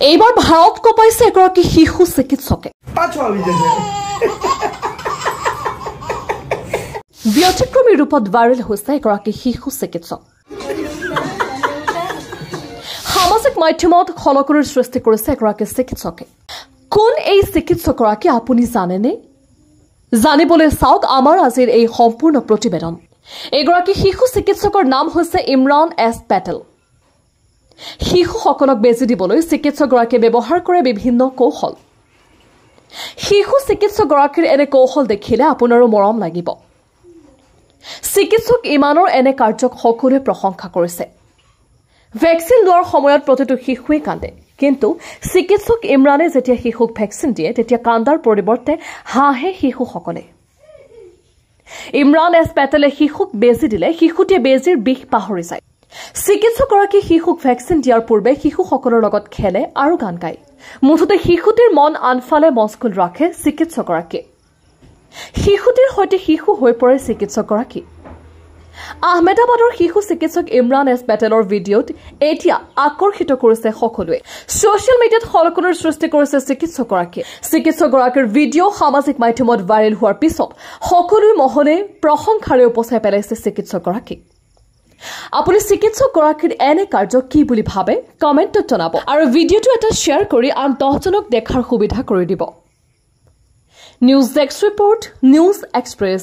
এইবাৰ ভাৰত কপাইছে এগৰাকী শিশু চিকিৎসকে ব্যতিক্ৰমী ৰূপত ভাইৰেল হৈছে এগৰাকী শিশু চিকিৎসক সামাজিক মাধ্যমত খলকলৰ সৃষ্টি কৰিছে এগৰাকী চিকিৎসকে কোন এই চিকিৎসকগৰাকী আপুনি জানেনে জানিবলৈ চাওক আমাৰ আজিৰ এই সম্পূৰ্ণ প্ৰতিবেদন এগৰাকী শিশু চিকিৎসকৰ নাম হৈছে ইমৰান এছ পেটেল শিশুসকলক বেজি দিবলৈ চিকিৎসকগৰাকীয়ে ব্যৱহাৰ কৰে বিভিন্ন কৌশল শিশু চিকিৎসকগৰাকীৰ এনে কৌশল দেখিলে আপোনাৰো মৰম লাগিব চিকিৎসক ইমানৰ এনে কাৰ্যক সকলোৱে প্ৰশংসা কৰিছে ভেকচিন লোৱাৰ সময়ত প্ৰতিটো শিশুৱে কান্দে কিন্তু চিকিৎসক ইমৰানে যেতিয়া শিশুক ভেকচিন দিয়ে তেতিয়া কান্দাৰ পৰিৱৰ্তে হাঁহে শিশুসকলে ইমৰান এছ পেটেলে শিশুক বেজি দিলে শিশুটিয়ে বেজিৰ বিষ পাহৰি যায় চিকিৎসকগৰাকী শিশুক ভেকচিন দিয়াৰ পূৰ্বে শিশুসকলৰ লগত খেলে আৰু গান গায় মুঠতে শিশুটিৰ মন আনফালে মস্কুল ৰাখে চিকিৎসকগৰাকীয়ে শিশুটিৰ সৈতে শিশু হৈ পৰে চিকিৎসকগৰাকী আহমেদাবাদৰ শিশু চিকিৎসক ইমৰান এছ পেটেলৰ ভিডিঅ'ত এতিয়া আকৰ্ষিত কৰিছে সকলোৱে ছ'চিয়েল মিডিয়াত খলকলৰ সৃষ্টি কৰিছে চিকিৎসকগৰাকীৰ ভিডিঅ' সামাজিক মাধ্যমত ভাইৰেল হোৱাৰ পিছত সকলোৱে মহলে প্ৰশংসাৰে উপচাই পেলাইছে চিকিৎসকগৰাকীক আপুনি চিকিৎসকগৰাকীৰ এনে কাৰ্য কি বুলি ভাবে কমেণ্টত জনাব আৰু ভিডিঅ'টো এটা শ্বেয়াৰ কৰি আন 10 জনক দেখাৰ সুবিধা কৰি দিব news desk report news express